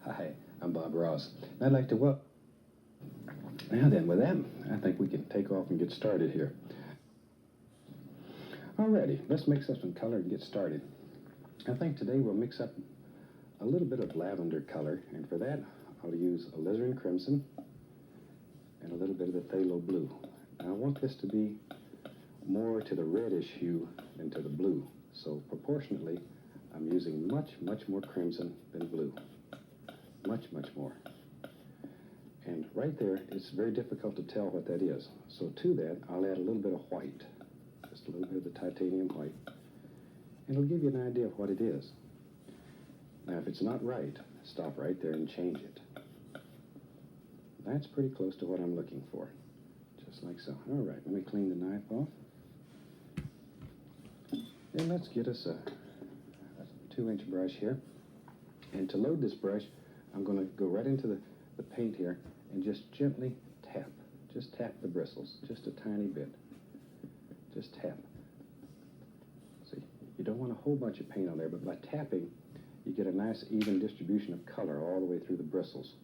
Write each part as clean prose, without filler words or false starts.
Hi, I'm Bob Ross. I'd like to welcome. Now then, with that, I think we can take off and get started here. Alrighty, let's mix up some color and get started. I think today we'll mix up a little bit of lavender color, and for that I'll use alizarin crimson and a little bit of the phthalo blue. Now I want this to be more to the reddish hue than to the blue, so proportionately I'm using much more crimson than blue. Much more. And right there, it's very difficult to tell what that is. So to that, I'll add a little bit of white, just a little bit of the titanium white, and it'll give you an idea of what it is. Now, if it's not right, stop right there and change it. That's pretty close to what I'm looking for, just like so. All right, let me clean the knife off. And let's get us a 2-inch brush here. And to load this brush, I'm going to go right into the paint here and just gently tap. Just tap the bristles, just a tiny bit. Just tap. See, you don't want a whole bunch of paint on there, but by tapping, you get a nice even distribution of color all the way through the bristles.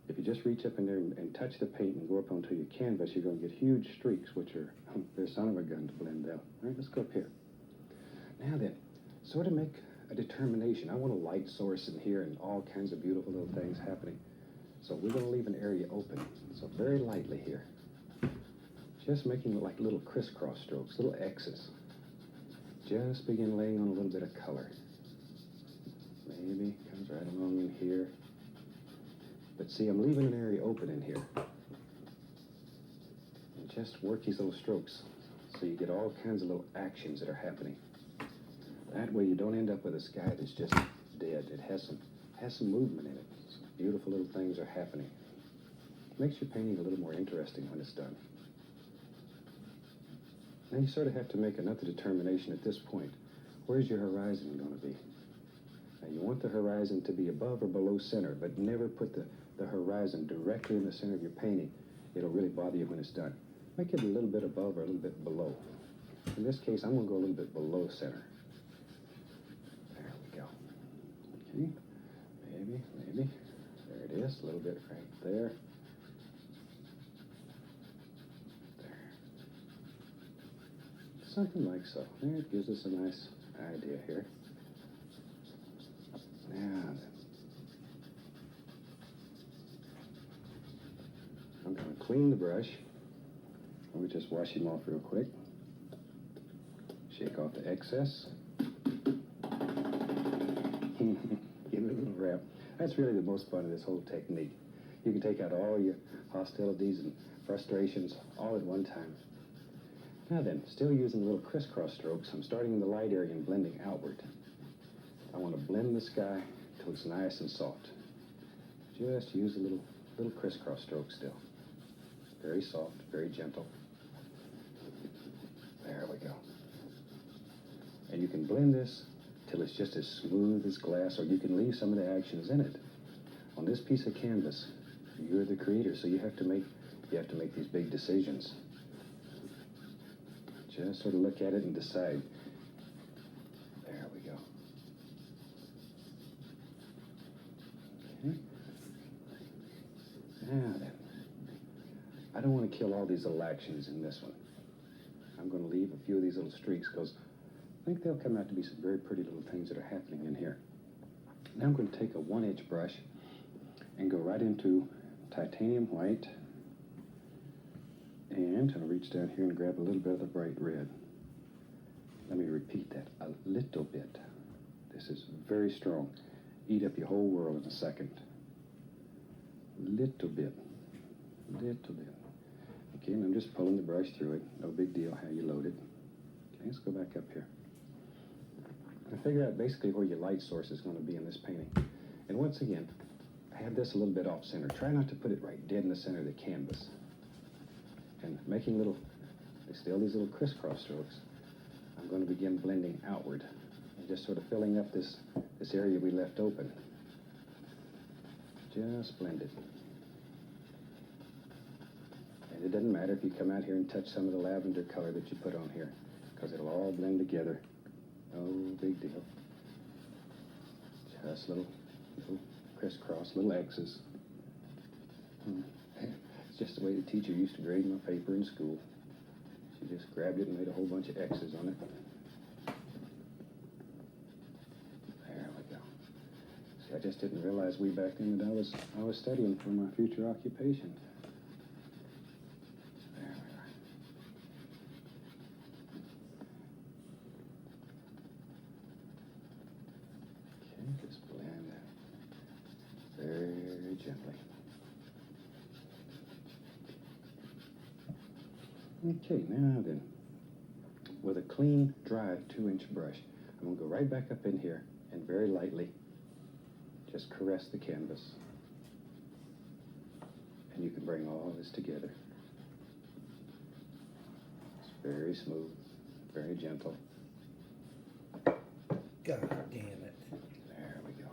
If you just reach up in there and touch the paint and go up onto your canvas, you're going to get huge streaks, which are they're son of a gun to blend out. All right, let's go up here. Now then, sort of make a determination. I want a light source in here and all kinds of beautiful little things happening. So we're going to leave an area open. So very lightly here. Just making like little crisscross strokes, little X's. Just begin laying on a little bit of color. Maybe comes right along in here. But see, I'm leaving an area open in here. And just work these little strokes so you get all kinds of little actions that are happening. That way you don't end up with a sky that's just dead. It has some movement in it. Some beautiful little things are happening. Makes your painting a little more interesting when it's done. Now you sort of have to make another determination at this point. Where's your horizon going to be? Now you want the horizon to be above or below center, but never put the horizon directly in the center of your painting. It'll really bother you when it's done. Make it a little bit above or a little bit below. In this case, I'm going to go a little bit below center. There we go. Okay, maybe. There it is, a little bit right there. There. Something like so. There, it gives us a nice idea here. Now then. I'm going to clean the brush. Let me just wash him off real quick. Shake off the excess. Give it a little wrap. That's really the most fun of this whole technique. You can take out all your hostilities and frustrations all at one time. Now then, still using little crisscross strokes, I'm starting in the light area and blending outward. I want to blend the sky till it's nice and soft. Just use a little crisscross stroke still. Very soft, very gentle. There we go. And you can blend this till it's just as smooth as glass, or you can leave some of the actions in it. On this piece of canvas, you're the creator, so you have to make these big decisions. Just sort of look at it and decide. There we go. Okay. Now then, I don't want to kill all these little actions in this one. I'm going to leave a few of these little streaks because I think they'll come out to be some very pretty little things that are happening in here. Now I'm going to take a 1-inch brush and go right into titanium white, and I'll reach down here and grab a little bit of the bright red. Let me repeat that, a little bit. This is very strong. Eat up your whole world in a second. Little bit. Okay, and I'm just pulling the brush through it. No big deal how you load it. Okay, let's go back up here. And figure out basically where your light source is going to be in this painting. And once again, I have this a little bit off center. Try not to put it right dead in the center of the canvas. And making still these little crisscross strokes, I'm going to begin blending outward and just sort of filling up this area we left open. Just blend it. And it doesn't matter if you come out here and touch some of the lavender color that you put on here, because it'll all blend together. No big deal. Just little crisscross, little X's. It's just the way the teacher used to grade my paper in school. She just grabbed it and made a whole bunch of X's on it. There we go. See, I just didn't realize way back then that I was studying for my future occupation. There we are. Okay, just blend that very gently. Okay, now then, with a clean, dry 2-inch brush, I'm going to go right back up in here and very lightly just caress the canvas. And you can bring all this together. It's very smooth, very gentle. God damn it. There we go.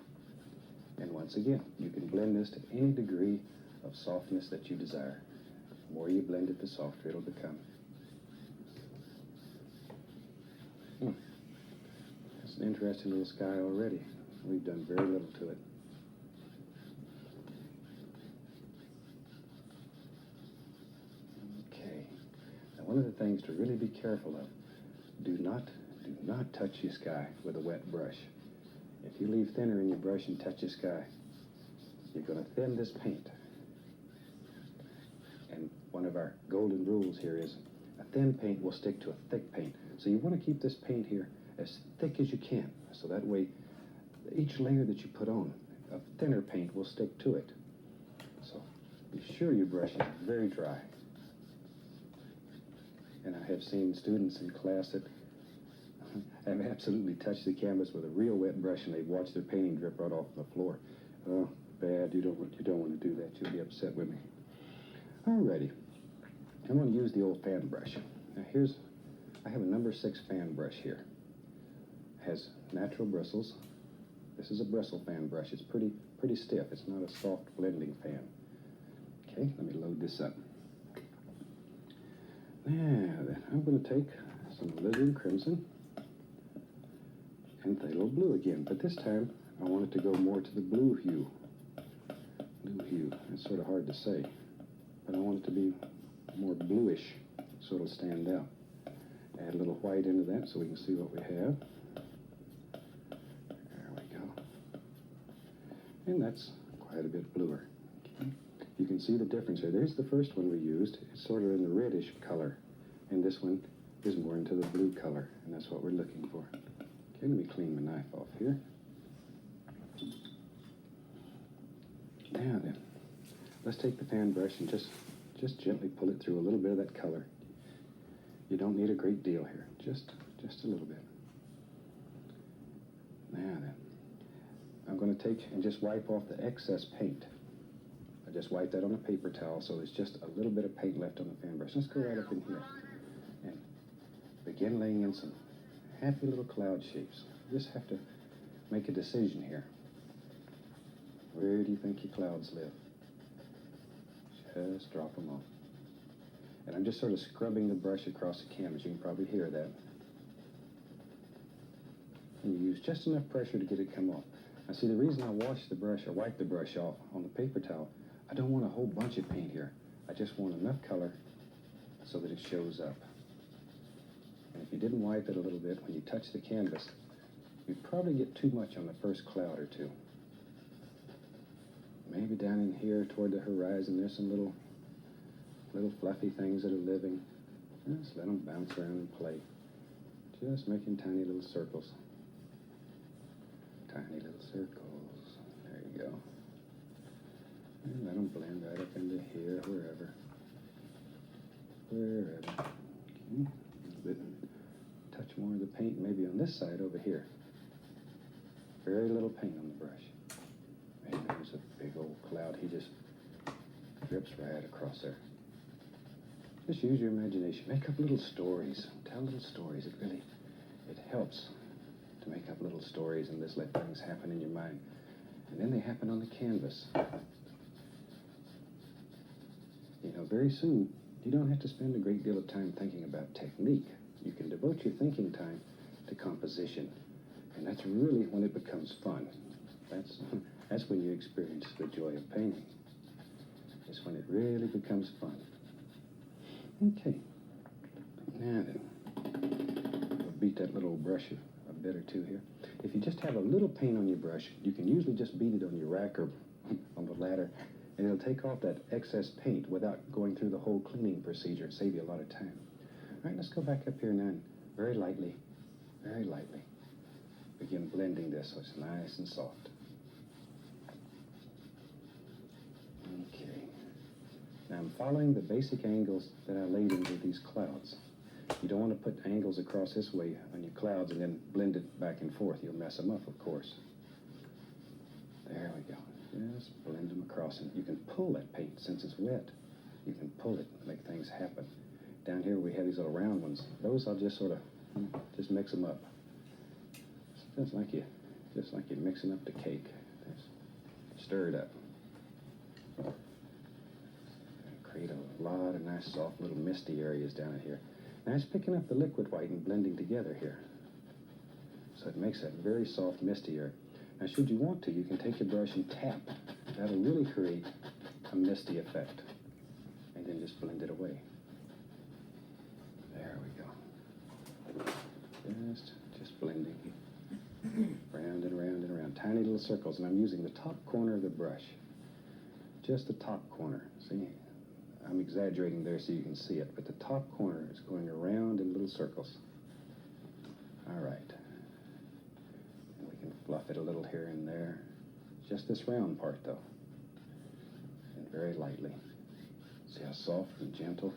And once again, you can blend this to any degree of softness that you desire. The more you blend it, the softer it'll become. It's an interesting little sky already. We've done very little to it. Okay. Now, one of the things to really be careful of, do not touch your sky with a wet brush. If you leave thinner in your brush and touch your sky, you're going to thin this paint. And one of our golden rules here is a thin paint will stick to a thick paint. So you want to keep this paint here as thick as you can. So that way, each layer that you put on of thinner paint will stick to it. So be sure your brush is very dry. And I have seen students in class that have absolutely touched the canvas with a real wet brush and they've watched their painting drip right off the floor. Oh, bad. You don't want to do that. You'll be upset with me. Alrighty. I'm going to use the old fan brush. Now I have a number 6 fan brush here. It has natural bristles. This is a bristle fan brush. It's pretty stiff. It's not a soft blending fan. Okay, let me load this up. Now then, I'm going to take some alizarin crimson and phthalo blue again, but this time I want it to go more to the blue hue. Blue hue. It's sort of hard to say, but I want it to be more bluish so it'll stand out. Add a little white into that so we can see what we have. There we go. And that's quite a bit bluer. Okay. You can see the difference here. There's the first one we used. It's sort of in the reddish color. And this one is more into the blue color. And that's what we're looking for. Okay, let me clean my knife off here. Now then, let's take the fan brush and just gently pull it through a little bit of that color. You don't need a great deal here, just a little bit. Now then, I'm going to take and just wipe off the excess paint. I just wipe that on a paper towel so there's just a little bit of paint left on the fan brush. Let's go right up in here and begin laying in some happy little cloud shapes. You just have to make a decision here. Where do you think your clouds live? Just drop them off. And I'm just sort of scrubbing the brush across the canvas. You can probably hear that. And you use just enough pressure to get it come off. Now see, the reason I wash the brush or wipe the brush off on the paper towel, I don't want a whole bunch of paint here. I just want enough color so that it shows up. And if you didn't wipe it a little bit, when you touch the canvas, you'd probably get too much on the first cloud or two. Maybe down in here toward the horizon, there's some little fluffy things that are living. Just let them bounce around and play. Just making tiny little circles. Tiny little circles. There you go. And let them blend right up into here, wherever. Wherever. Okay. A little bit. Touch more of the paint maybe on this side over here. Very little paint on the brush. Maybe there's a big old cloud. He just drips right across there. Just use your imagination. Make up little stories. Tell little stories. It helps to make up little stories and just let things happen in your mind. And then they happen on the canvas. You know, very soon, you don't have to spend a great deal of time thinking about technique. You can devote your thinking time to composition. And that's really when it becomes fun. That's when you experience the joy of painting. It's when it really becomes fun. Okay. Now then, we'll beat that little brush a bit or two here. If you just have a little paint on your brush, you can usually just beat it on your rack or on the ladder, and it'll take off that excess paint without going through the whole cleaning procedure and save you a lot of time. All right, let's go back up here now and very lightly, begin blending this so it's nice and soft. Okay. Now I'm following the basic angles that I laid into these clouds. You don't want to put angles across this way on your clouds and then blend it back and forth. You'll mess them up, of course. There we go. Just blend them across. And you can pull that paint since it's wet. You can pull it and make things happen. Down here we have these little round ones. Those I'll just sort of just mix them up. Just like you're mixing up the cake. Just stir it up. Create a lot of nice soft little misty areas down in here. Now it's picking up the liquid white and blending together here. So it makes that very soft misty area. Now should you want to, you can take your brush and tap. That'll really create a misty effect. And then just blend it away. There we go. Just blending. Round and round and around. Tiny little circles. And I'm using the top corner of the brush. Just the top corner. See? I'm exaggerating there so you can see it, but the top corner is going around in little circles. All right. And we can fluff it a little here and there. Just this round part, though. And very lightly. See how soft and gentle?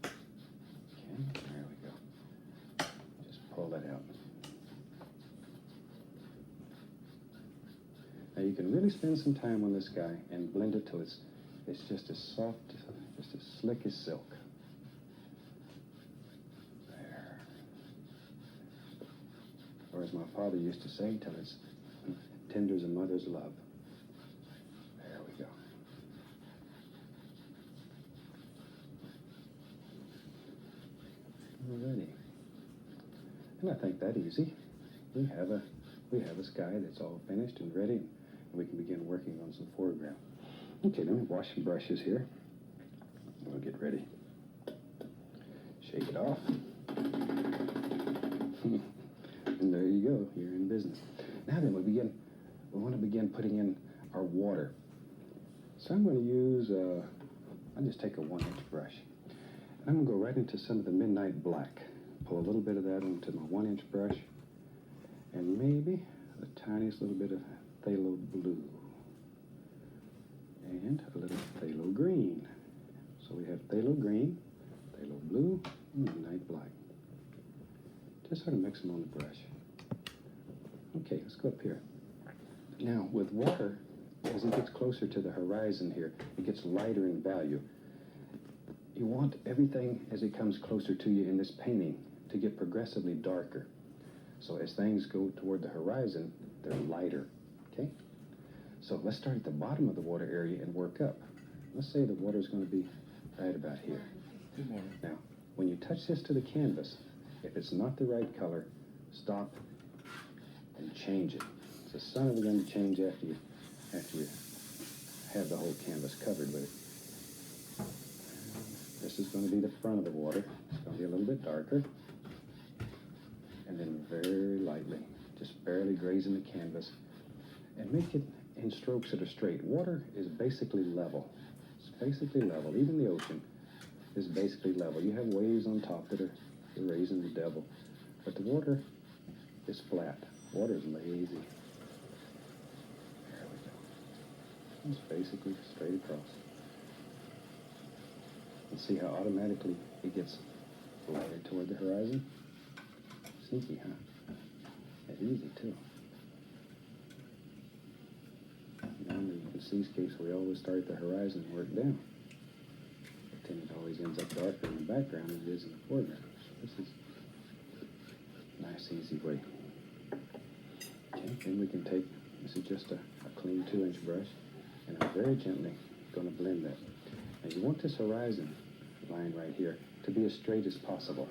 Okay, there we go. Just pull that out. Now you can really spend some time on this guy and blend it till it's just as soft, just as slick as silk. There. Or as my father used to say, till it's tender as a mother's love. There we go. Alrighty. And I think that easy. We have a sky that's all finished and ready, and we can begin working on some foreground. Okay, let me wash some brushes here. We'll get ready. Shake it off. And there you go, you're in business. Now then, we want to begin putting in our water. So I'm going to use, I'll just take a 1-inch brush. And I'm going to go right into some of the Midnight Black. Pull a little bit of that onto my 1-inch brush. And maybe the tiniest little bit of phthalo blue. And a little phthalo green. So we have phthalo green, phthalo blue, and midnight black. Just sort of mix them on the brush. Okay, let's go up here. Now, with water, as it gets closer to the horizon here, it gets lighter in value. You want everything, as it comes closer to you in this painting, to get progressively darker. So as things go toward the horizon, they're lighter, okay? So let's start at the bottom of the water area and work up. Let's say the water is going to be right about here. Good morning. Now, when you touch this to the canvas, if it's not the right color, stop and change it. It's a son of a gun to change after you have the whole canvas covered with it. This is going to be the front of the water. It's going to be a little bit darker. And then very lightly, just barely grazing the canvas. And make it in strokes that are straight. Water is basically level. It's basically level. Even the ocean is basically level. You have waves on top that are raising the devil. But the water is flat. Water is lazy. There we go. It's basically straight across. And see how automatically it gets lighter toward the horizon? Sneaky, huh? And easy, too. Normally, in the seascapes, we always start at the horizon and work down. But then it always ends up darker in the background than it is in the foreground. So this is a nice, easy way. Okay, then we can take, this is just a clean 2-inch brush, and I'm very gently going to blend that. Now you want this horizon line right here to be as straight as possible.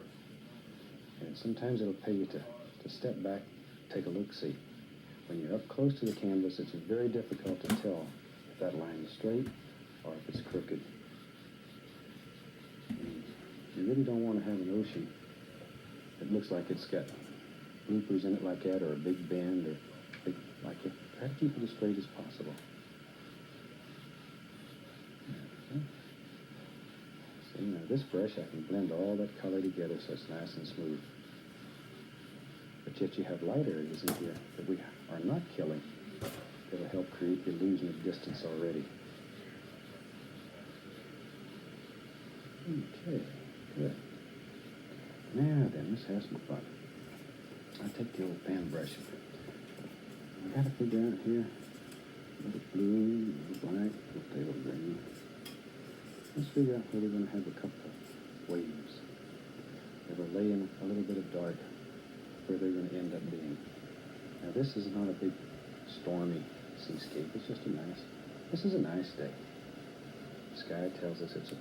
And sometimes it'll pay you to step back, take a look-see. when you're up close to the canvas, it's very difficult to tell if that line is straight or if it's crooked. And you really don't want to have an ocean that looks like it's got bloopers in it like that, or a big bend, or big, like it. Try to keep it as straight as possible. Okay. So, you know, this brush, I can blend all that color together so it's nice and smooth. But yet you have light areas in here that we are not killing that will help create the illusion of distance already. Okay, good. Now then, let's have some fun. I'll take the old pan brush. I gotta figure out here, a little blue, a little black, a little pale green. Let's figure out where we're gonna have a couple of waves that will lay in a little bit of dark where they're gonna end up being. Now this is not a big stormy seascape, it's just this is a nice day. The sky tells us it's a